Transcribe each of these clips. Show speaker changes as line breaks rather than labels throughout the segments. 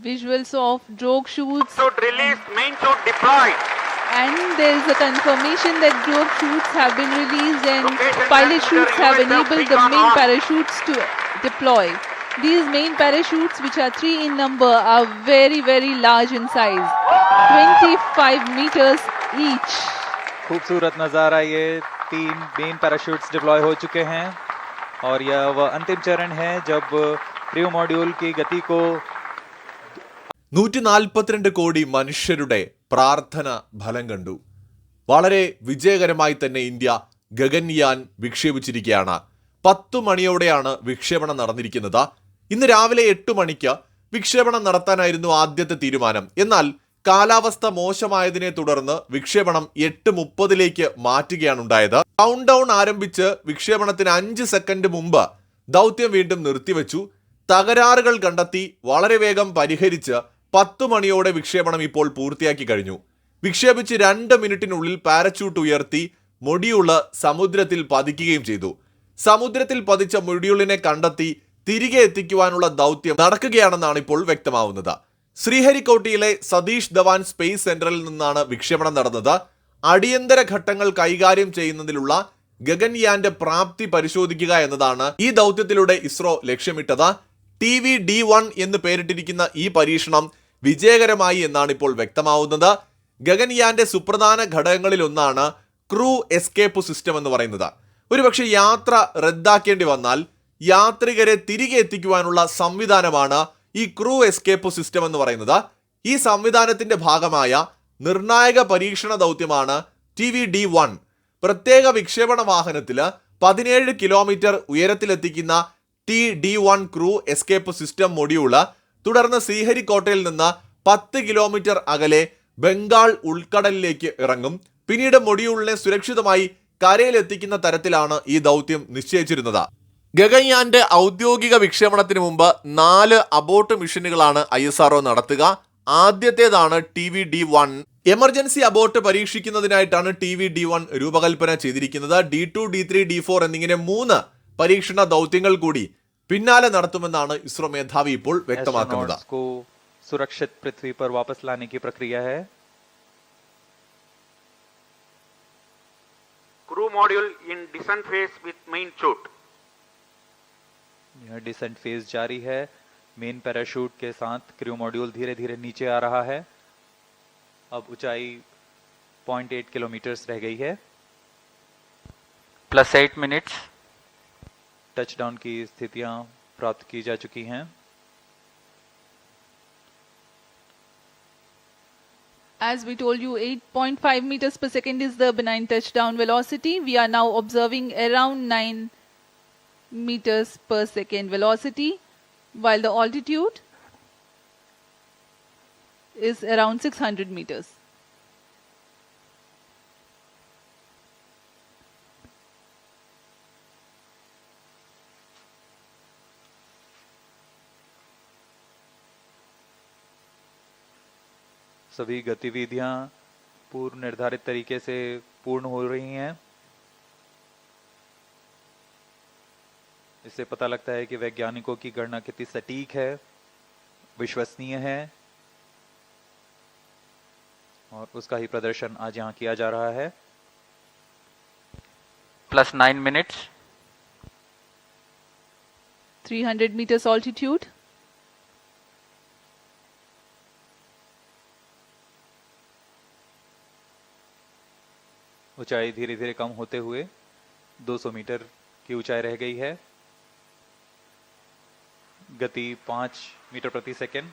Visuals of drogue chutes.
Chute released, main chute deployed.
And there is a confirmation that drogue chutes have been released and pilot chutes have enabled the main parachutes to deploy. These main parachutes, which are 3 in number, are very, very large in size. 25 meters each.
खूबसूरत नज़ारा ये 3 main parachutes deploy हो चुके हैं और यह वह अंतिम चरण है जब क्रू मॉड्यूल की गति को
142 കോടി മനുഷ്യരുടെ പ്രാർത്ഥന ഫലം കണ്ടു. വളരെ വിജയകരമായി തന്നെ ഇന്ത്യ ഗഗൻയാൻ വിക്ഷേപിച്ചിരിക്കുകയാണ്. 10 മണിയോടെയാണ് വിക്ഷേപണം നടന്നിരിക്കുന്നത്. ഇന്ന് രാവിലെ 8 മണിക്ക് വിക്ഷേപണം നടത്താനായിരുന്നു ആദ്യത്തെ തീരുമാനം. എന്നാൽ കാലാവസ്ഥ മോശമായതിനെ തുടർന്ന് വിക്ഷേപണം 8:30 മാറ്റുകയാണ് ഉണ്ടായത്. കൗണ്ട് ഡൗൺ ആരംഭിച്ച് വിക്ഷേപണത്തിന് 5 സെക്കൻഡ് മുമ്പ് ദൗത്യം വീണ്ടും നിർത്തിവെച്ചു. തകരാറുകൾ കണ്ടെത്തി വളരെ വേഗം പരിഹരിച്ച് 10 മണിയോടെ വിക്ഷേപണം ഇപ്പോൾ പൂർത്തിയാക്കി കഴിഞ്ഞു. വിക്ഷേപിച്ച് 2 മിനിറ്റിനുള്ളിൽ പാരച്യൂട്ട് ഉയർത്തി മൊഡ്യൂള് സമുദ്രത്തിൽ പതിക്കുകയും ചെയ്തു. സമുദ്രത്തിൽ പതിച്ച മൊഡ്യൂളിനെ കണ്ടെത്തി തിരികെ എത്തിക്കുവാനുള്ള ദൗത്യം നടക്കുകയാണെന്നാണ് ഇപ്പോൾ വ്യക്തമാവുന്നത്. ശ്രീഹരിക്കോട്ടയിലെ സതീഷ് ധവാൻ സ്പേസ് സെന്ററിൽ നിന്നാണ് വിക്ഷേപണം നടന്നത്. അടിയന്തര ഘട്ടങ്ങൾ കൈകാര്യം ചെയ്യുന്നതിലുള്ള ഗഗൻയാന്റെ പ്രാപ്തി പരിശോധിക്കുക എന്നതാണ് ഈ ദൗത്യത്തിലൂടെ ഇസ്രോ ലക്ഷ്യമിട്ടത്. TV-D1 എന്ന് പേരിട്ടിരിക്കുന്ന ഈ പരീക്ഷണം വിജയകരമായി എന്നാണ് ഇപ്പോൾ വ്യക്തമാവുന്നത്. ഗഗൻയാന്റെ സുപ്രധാന ഘടകങ്ങളിൽ ഒന്നാണ് ക്രൂ എസ്കേപ്പ് സിസ്റ്റം എന്ന് പറയുന്നത്. ഒരുപക്ഷെ യാത്ര റദ്ദാക്കേണ്ടി വന്നാൽ യാത്രികരെ തിരികെ എത്തിക്കുവാനുള്ള സംവിധാനമാണ് ഈ ക്രൂ എസ്കേപ്പ് സിസ്റ്റം എന്ന് പറയുന്നത്. ഈ സംവിധാനത്തിന്റെ ഭാഗമായ നിർണായക പരീക്ഷണ ദൗത്യമാണ് TV-D1. പ്രത്യേക വിക്ഷേപണ വാഹനത്തിൽ 17 കിലോമീറ്റർ ഉയരത്തിലെത്തിക്കുന്ന TD1 crew escape system module തുടർന്ന് ശ്രീഹരിക്കോട്ടയിൽ നിന്ന് 10 കിലോമീറ്റർ അകലെ ബംഗാൾ ഉൾക്കടലിലേക്ക് ഇറങ്ങും. പിന്നീട് മൊഡ്യൂളിനെ സുരക്ഷിതമായി കരയിലെത്തിക്കുന്ന തരത്തിലാണ് ഈ ദൗത്യം നിശ്ചയിച്ചിരുന്നത്. ഗഗൻയാന്റെ ഔദ്യോഗിക വിക്ഷേപണത്തിന് മുമ്പ് 4 അബോർട്ട് മിഷനുകളാണ് ISRO നടത്തുക. ആദ്യത്തേതാണ് TV-D1. എമർജൻസി അബോർട്ട് പരീക്ഷിക്കുന്നതിനായിട്ടാണ് TV-D1 രൂപകൽപ്പന ചെയ്തിരിക്കുന്നത്. D2, D3, D4 എന്നിങ്ങനെ 3 പരീക്ഷണ ദൗത്യങ്ങൾ കൂടി പിന്നാലെ നടത്തുമെന്നാണ് ഇസ്രോ മേധാവി ഇപ്പോൾ വ്യക്തമാക്കുന്നത്.
സുരക്ഷിत पृथ्वी पर वापस लाने की प्रक्रिया है.
Crew module in descent phase with main chute.
यह डिसेंट फेज जारी है. मेन पैराशूट के साथ क्रू मॉड्यूल धीरे धीरे नीचे आ रहा है. अब ऊंचाई 0.8 किलोमीटर रह गई है. +8 मिनट्स. टचडाउन की स्थितियां प्राप्त की जा चुकी हैं.
As we told you, 8.5 meters per second is the benign touchdown velocity. We are now observing around 9 meters per second velocity, while the altitude is around 600 meters.
सभी गतिविधियां पूर्व निर्धारित तरीके से पूर्ण हो रही हैं. इससे पता लगता है कि वैज्ञानिकों की गणना कितनी सटीक है, विश्वसनीय है और उसका ही प्रदर्शन आज यहाँ किया जा रहा है. +9 मिनट्स.
300 meters altitude.
ऊंचाई धीरे धीरे कम होते हुए 200 मीटर की ऊंचाई रह गई है. गति 5 मीटर प्रति second.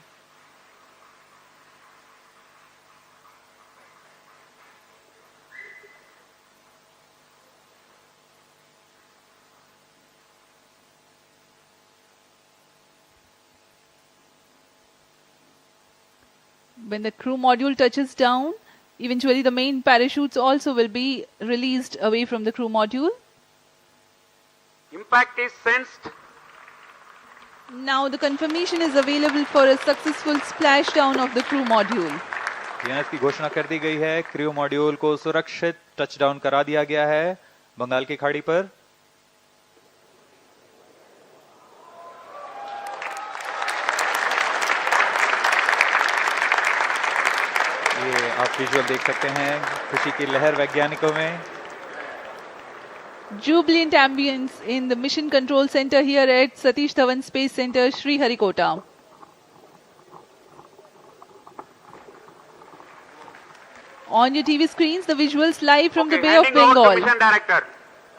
When the crew module touches down, eventually the main parachutes also will be released away from the crew module.
Impact is sensed.
Now the confirmation is available for a successful splashdown of the crew module.
यहाँ इसकी घोषणा कर दी गई है. Crew module को सुरक्षित touchdown करा दिया गया है बंगाल की खाड़ी पर. विजुअल देख सकते हैं खुशी की लहर वैज्ञानिकों में.
Jubilant ambience in the Mission Control Center here at Satish Dhawan Space Center, Sriharikota. On your TV screens, the visuals live from the Bay of
Handing over to
Bengal.
Mission Director.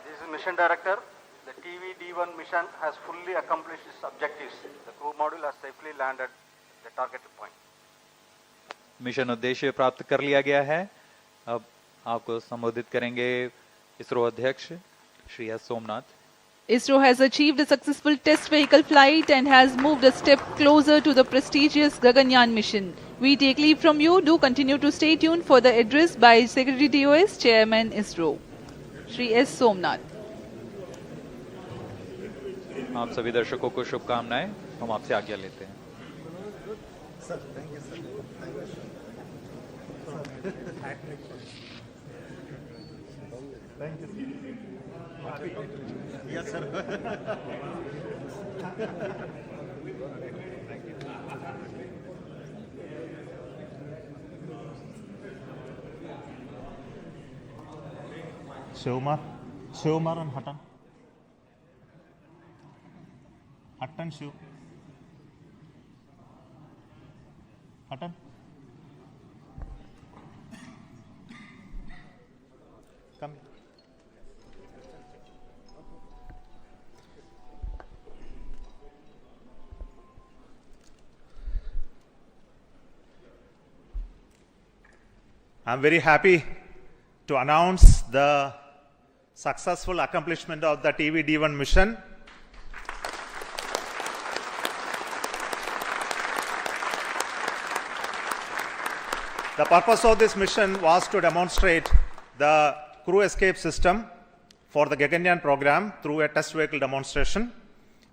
This is Mission Director. The TV-D1 mission has fully accomplished its objectives. The crew module has safely landed the targeted point.
Mission उद्देश्य प्राप्त कर लिया गया है. अब आपको संबोधित करेंगे इसरो अध्यक्ष Shri S Somnath.
ISRO has achieved a successful test vehicle flight and has moved a step closer to the prestigious Gaganyaan mission. We take leave from you. Do continue to stay tuned for the address by Secretary DOS, Chairman ISRO, Shri S. Somnath.
आप सभी दर्शकों को शुभकामनाएं. हम आपसे आज्ञा लेते हैं.
Shivkumar and Hutton. Hutton, Shiv. Hutton. Come. I'm very happy to announce the successful accomplishment of the TV-D1 mission. The purpose of this mission was to demonstrate the crew escape system for the Gaganyaan program through a test vehicle demonstration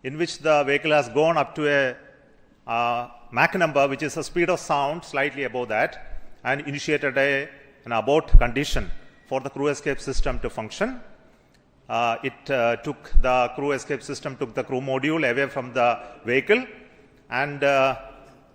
in which the vehicle has gone up to a Mach number, which is the speed of sound, slightly above that, and initiated an abort condition for the crew escape system to function. The crew escape system took the crew module away from the vehicle, and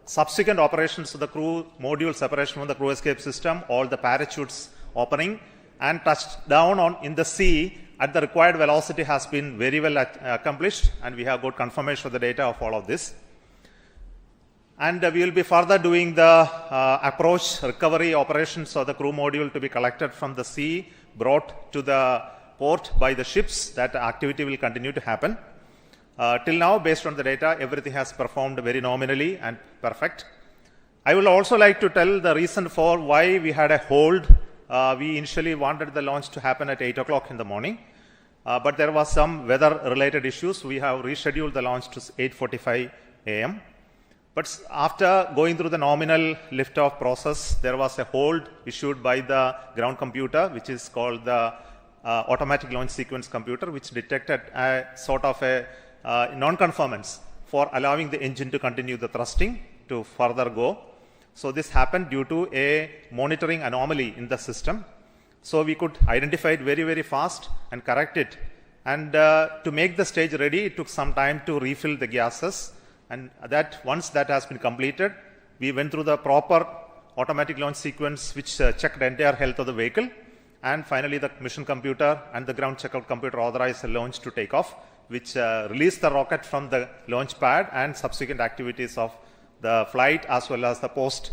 subsequent operations of the crew module separation from the crew escape system, all the parachutes opening, and touched down in the sea at the required velocity has been very well accomplished, and we have got confirmation of the data of all of this. And we will be further doing the approach recovery operations of the crew module to be collected from the sea, brought to the port by the ships. That activity will continue to happen. Till now, based on the data, everything has performed very nominally and perfect. I would also like to tell the reason for why we had a hold. We initially wanted the launch to happen at 8 o'clock in the morning, but there was some weather-related issues. We have rescheduled the launch to 8:45 a.m. But after going through the nominal liftoff process, there was a hold issued by the ground computer, which is called the automatic launch sequence computer, which detected a sort of a non-conformance for allowing the engine to continue the thrusting to further go. So this happened due to a monitoring anomaly in the system. So we could identify it very, very fast and correct it. And to make the stage ready, it took some time to refill the gases. And that once that has been completed, we went through the proper automatic launch sequence, which checked the entire health of the vehicle. And finally, the mission computer and the ground checkout computer authorized the launch to take off, which released the rocket from the launch pad, and subsequent activities of the flight as well as the post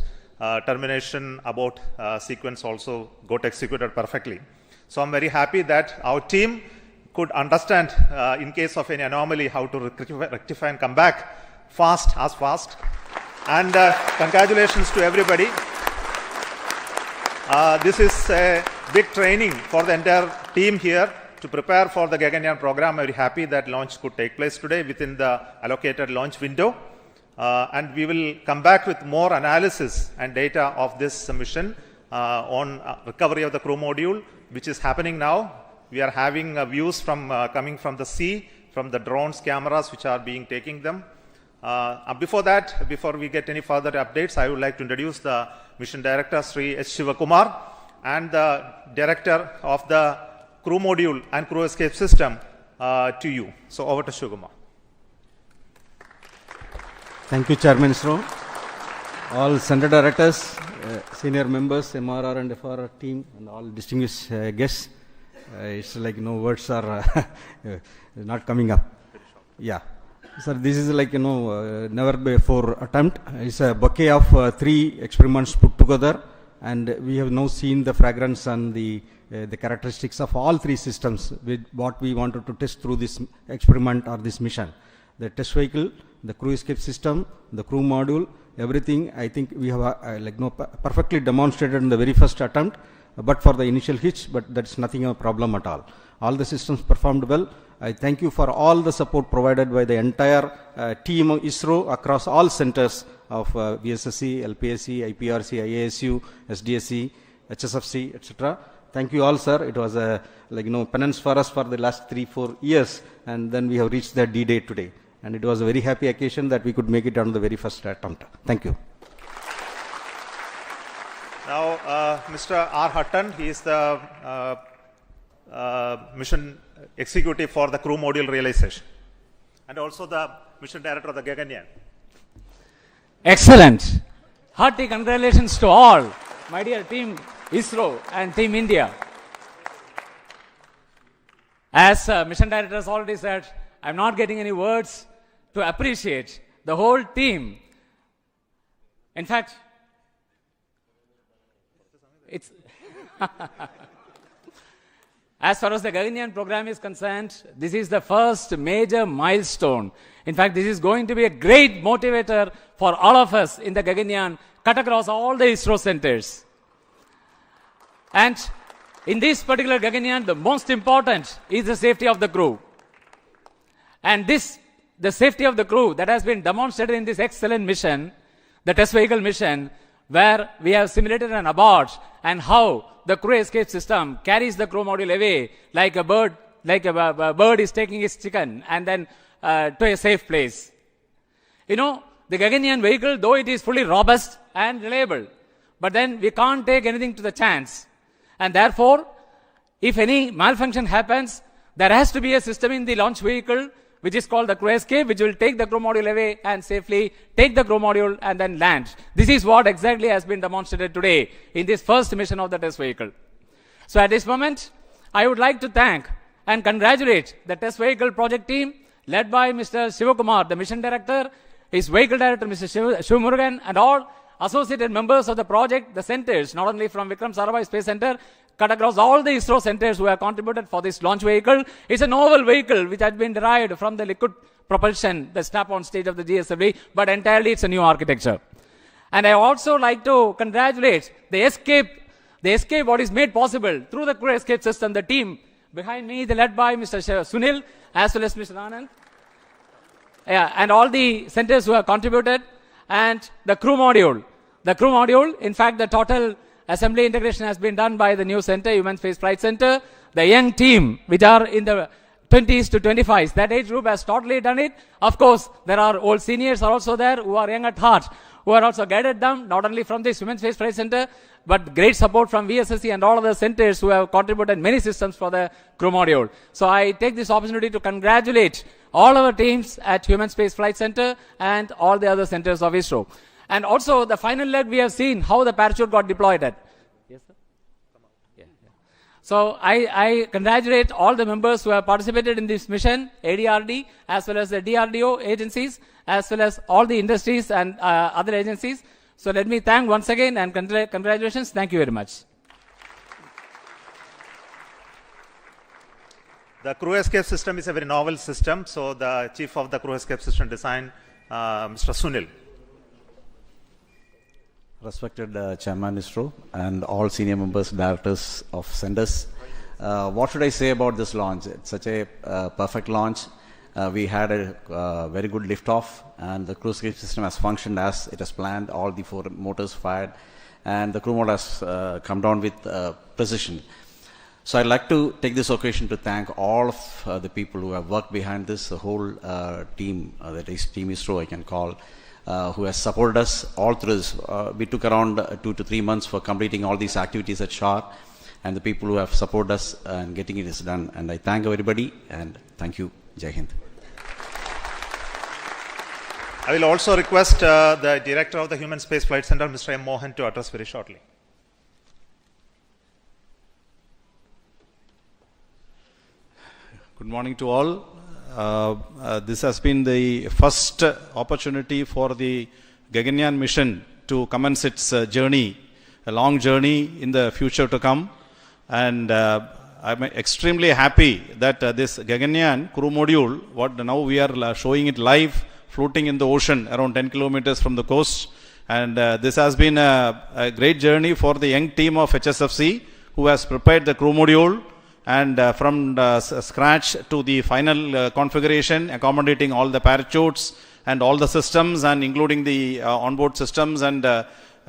termination abort sequence also got executed perfectly. So I'm very happy that our team could understand in case of any anomaly how to rectify and come back fast. And congratulations to everybody. This is a big training for the entire team here to prepare for the Gaganyaan program. I'm very happy that launch could take place today within the allocated launch window. And we will come back with more analysis and data of this mission on recovery of the crew module, which is happening now. We are having views from coming from the sea, from the drones, cameras which are being taking them. Before we get any further updates, I would like to introduce the mission director, Sri S. Shivakumar, and the director of the crew module and crew escape system to you. So over to Shivakumar.
Thank you, Chairman ISRO. All center directors,
senior members, MRR and FRR team, and all distinguished guests. It's like words are not coming up. Yeah. Sir, this is like never before attempt. It's a bouquet of 3 experiments put together, and we have now seen the fragrance and the characteristics of all 3 systems with what we wanted to test through this experiment or this mission. The test vehicle, the crew escape system, the crew module, everything I think we have perfectly demonstrated in the very first attempt, but for the initial hitch, but that's nothing a problem at all. All the systems performed well. I thank you for all the support provided by the entire team of ISRO across all centers of VSSC, LPSC, IPRC, IASU, SDSC, HSFC, etc. Thank you all, sir. It was a penance for us for the last 3-4 years, and then we have reached the D-Day today. And it was a very happy occasion that we could make it on the very first attempt. Thank you.
Now, Mr. R. Hutton, he is the mission executive for the crew module realization, and also the mission director of the Gaganyaan.
Excellent. Hearty congratulations to all, my dear team ISRO and team India. As mission director has already said, I'm not getting any words to appreciate the whole team. In fact, it's as far as the Gaganyaan program is concerned, this is the first major milestone. In fact, this is going to be a great motivator for all of us in the Gaganyaan, cut across all the ISRO centers. And in this particular Gaganyaan, the most important is the safety of the crew. And the safety of the crew that has been demonstrated in this excellent mission, the test vehicle mission, where we have simulated an abort and how the crew escape system carries the crew module away like a bird is taking its chicken and then to a safe place. The Gaganyaan vehicle, though it is fully robust and reliable, but then we can't take anything to the chance. And therefore, if any malfunction happens, there has to be a system in the launch vehicle which is called the crew escape, which will take the crew module away and safely take the crew module and then land. This is what exactly has been demonstrated today in this first mission of the test vehicle. So at this moment, I would like to thank and congratulate the test vehicle project team led by Mr. Shivakumar, the mission director, his vehicle director, Mr. Shivamurugan, and all associated members of the project, the centers, not only from Vikram Sarabhai Space Center, cut across all the ISRO centers who have contributed for this launch vehicle. It's a novel vehicle which has been derived from the liquid propulsion, the strap-on stage of the GSLV, but entirely it's a new architecture. And I also like to congratulate the escape what is made possible through the crew escape system, the team behind me, led by Mr. Sunil, as well as Mr. Anand, and all the centers who have contributed, and the crew module. The crew module, in fact, the total assembly integration has been done by the new center, Human Space Flight Center. The young team, which are in the 20s to 25s, that age group has totally done it. Of course, there are old seniors are also there who are young at heart, who are also guided them, not only from this Human Space Flight Center, but great support from VSSC and all other centers who have contributed many systems for the crew module. So I take this opportunity to congratulate all our teams at Human Space Flight Center and all the other centers of ISRO. And also the final leg, we have seen how the parachute got deployed at. Yes, sir? Yeah. So I congratulate all the members who have participated in this mission, ADRD, as well as the DRDO agencies, as well as all the industries and other agencies. So let me thank once again and congratulations. Thank you very much.
The crew escape system is a very novel system. So the chief of the crew escape system design, Mr. Sunil.
Respected Chairman ISRO and all senior members, directors of centers. What should I say about this launch? It's such a perfect launch. We had a very good liftoff, and the crew escape system has functioned as it has planned. All the 4 motors fired, and the crew mode has come down with precision. So I'd like to take this occasion to thank all of the people who have worked behind this, the whole team, that is Team ISRO I can call, who has supported us all through this. We took around 2 to 3 months for completing all these activities at SHAR, and the people who have supported us and getting it is done. And I thank everybody, and thank you. Jai Hind.
I will also request the Director of the Human Space Flight Center, Mr. M. Mohan, to address very shortly.
Good morning to all. This has been the first opportunity for the Gaganyaan mission to commence its journey, a long journey in the future to come. And I'm extremely happy that this Gaganyaan crew module, what now we are showing it live, floating in the ocean around 10 kilometers from the coast. And this has been a great journey for the young team of HSFC who has prepared the crew module and from scratch to the final configuration, accommodating all the parachutes and all the systems and including the onboard systems and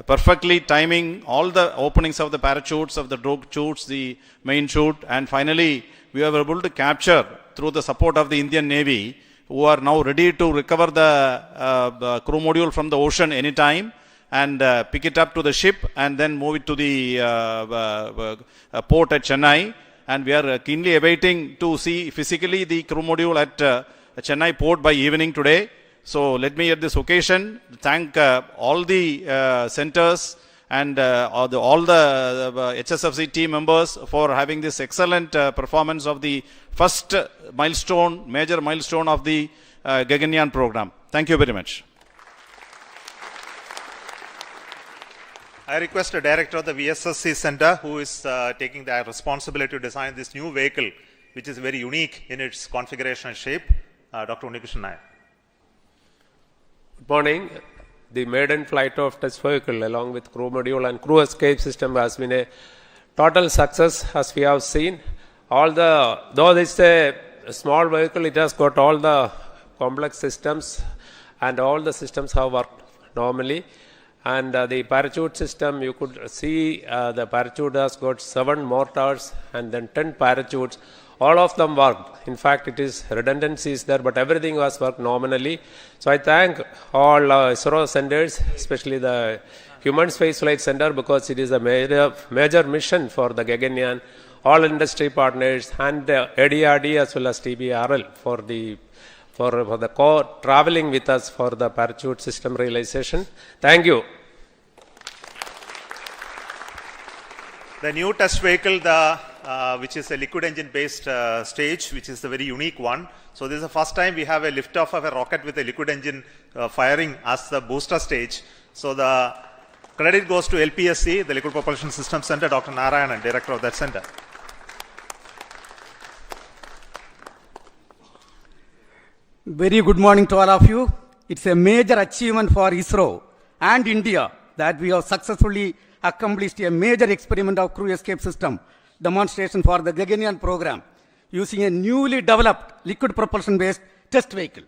perfectly timing all the openings of the parachutes, of the drogue chutes, the main chute, and finally we were able to capture through the support of the Indian Navy, who are now ready to recover the crew module from the ocean anytime and pick it up to the ship and then move it to the port at Chennai. And we are keenly awaiting to see physically the crew module at Chennai port by evening today. So let me at this occasion thank all the centers and all the HSFC team members for having this excellent performance of the first milestone, major milestone of the Gaganyaan program. Thank you very much.
I request the Director of the VSSC Center, who is taking the responsibility to design this new vehicle, which is very unique in its configuration and shape, Dr. Unnikrishan Nair.
Good morning. The maiden flight of test vehicle along with crew module and crew escape system has been a total success, as we have seen. Though it's a small vehicle, it has got all the complex systems and all the systems have worked normally. And the parachute system, you could see the parachute has got 7 mortars and then 10 parachutes. All of them worked. In fact, it is redundancies there, but everything was worked nominally. So I thank all ISRO centers, especially the Human Space Flight Center, because it is a major mission for the Gaganyaan, all industry partners and ADRD as well as TBRL for the traveling with us for the parachute system realization. Thank you.
The new test vehicle, which is a liquid engine based stage, which is a very unique one. So this is the first time we have a liftoff of a rocket with a liquid engine firing as the booster stage. So the credit goes to LPSC, the Liquid Propulsion System Center, Dr. Narayanan, Director of that center.
Very good morning to all of you. It's a major achievement for ISRO and India that we have successfully accomplished a major experiment of crew escape system demonstration for the Gaganyaan program using a newly developed liquid propulsion based test vehicle.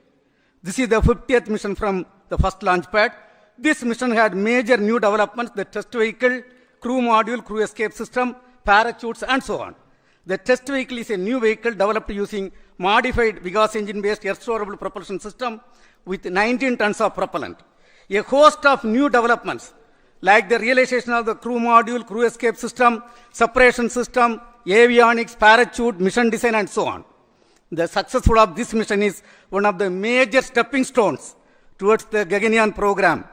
This is the 50th mission from the first launch pad. This mission had major new developments: the test vehicle, crew module, crew escape system, parachutes, and so on. The test vehicle is a new vehicle developed using modified Vigas engine-based air-storable propulsion system with 19 tons of propellant. A host of new developments like the realization of the crew module, crew escape system, separation system, avionics, parachute, mission design, and so on. The successful of this mission is one of the major stepping stones towards the Gaganyaan program.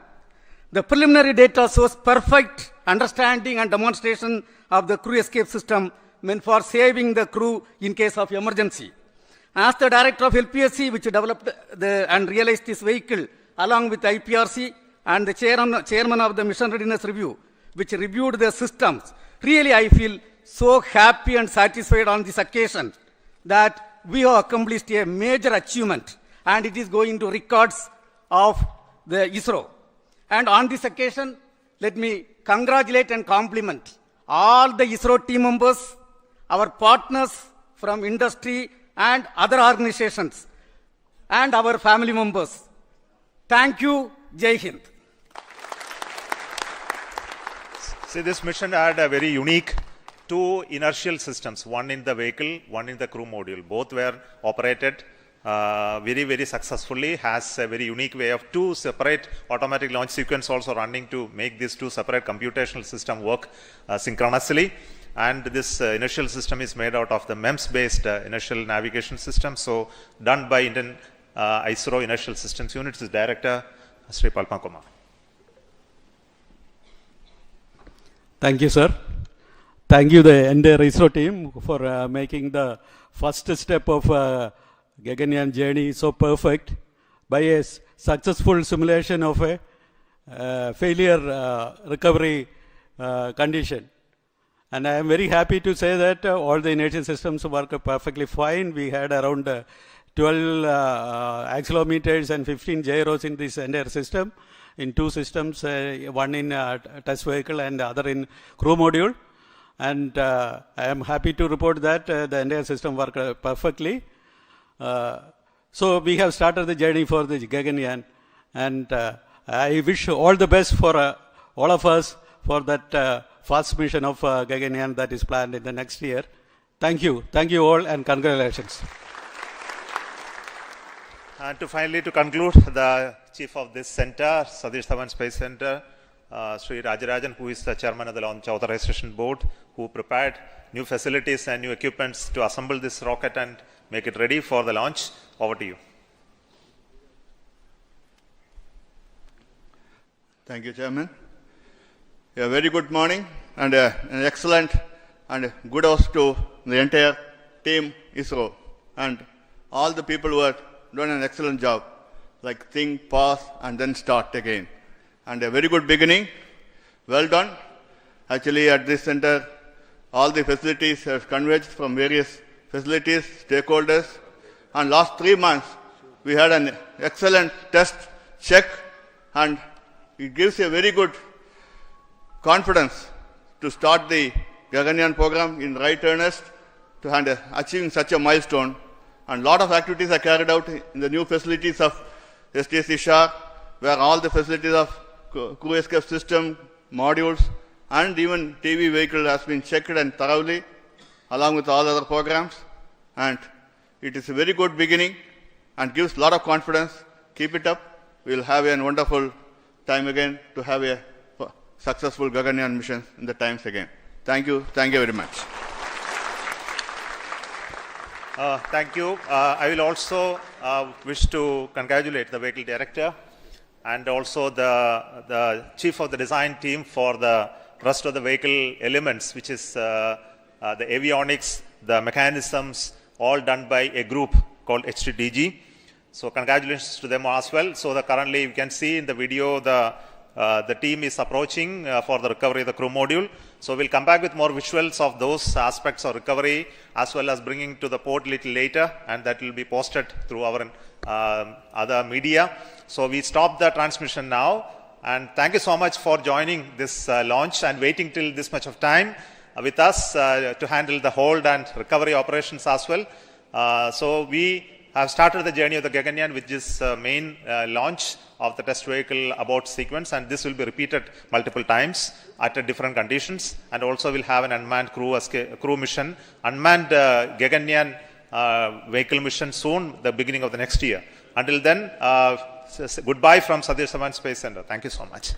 The preliminary data shows perfect understanding and demonstration of the crew escape system meant for saving the crew in case of emergency. As the Director of LPSC, which developed and realized this vehicle, along with IPRC and the chairman of the Mission Readiness Review, which reviewed the systems, really I feel so happy and satisfied on this occasion that we have accomplished a major achievement, and it is going to records of the ISRO. And on this occasion, let me congratulate and compliment all the ISRO team members, our partners from industry and other organizations, and our family members. Thank you. Jai Hind.
See, this mission had a very unique 2 inertial systems, one in the vehicle, one in the crew module. Both were operated very, very successfully, has a very unique way of 2 separate automatic launch sequence also running to make these 2 separate computational system work synchronously. And this inertial system is made out of the MEMS based inertial navigation system, so done by Indian ISRO Inertial Systems Unit's Director, Sri Palma Kumar.
Thank you, sir. Thank you, the entire ISRO team, for making the first step of Gaganyaan journey so perfect by a successful simulation of a failure recovery condition. And I am very happy to say that all the inertial systems work perfectly fine. We had around 12 accelerometers and 15 gyros in this entire system, in two systems, one in test vehicle and the other in crew module. And I am happy to report that the entire system worked perfectly. So we have started the journey for the Gaganyaan, and I wish all the best for all of us for that first mission of Gaganyaan that is planned in the next year. Thank you all, and congratulations.
And to conclude, the chief of this center, Satish Dhawan Space Center, Sri Rajarajan, who is the chairman of the Launch Authorization Board, who prepared new facilities and new equipments to assemble this rocket and make it ready for the launch. Over to you.
Thank you, Chairman. A very good morning and an excellent and good house to the entire team ISRO and all the people who have done an excellent job, like think, pause, and then start again. And a very good beginning. Well done. Actually, at this center, all the facilities have converged from various facilities, stakeholders, and last 3 months, we had an excellent test check, and it gives a very good confidence to start the Gaganyaan program in right earnest to achieving such a milestone. And a lot of activities are carried out in the new facilities of STC Shah, where all the facilities of crew escape system, modules, and even TV vehicle has been checked and thoroughly, along with all other programs. And it is a very good beginning and gives a lot of confidence. Keep it up. We will have a wonderful time again to have a successful Gaganyaan mission in the times again. Thank you. Thank you very much.
Thank you. I will also wish to congratulate the vehicle director and also the chief of the design team for the rest of the vehicle elements, which is the avionics, the mechanisms, all done by a group called HTDG. So congratulations to them as well. So currently you can see in the video the team is approaching for the recovery of the crew module. So we'll come back with more visuals of those aspects of recovery as well as bringing to the port a little later, and that will be posted through our other media. So we stop the transmission now, and thank you so much for joining this launch and waiting till this much of time with us to handle the hold and recovery operations as well. So we have started the journey of the Gaganyaan with this main launch of the test vehicle abort sequence, and this will be repeated multiple times at different conditions, and also will have an unmanned crew mission, unmanned Gaganyaan vehicle mission soon, the beginning of the next year. Until then, goodbye from Satish Dhawan Space Center. Thank you so much.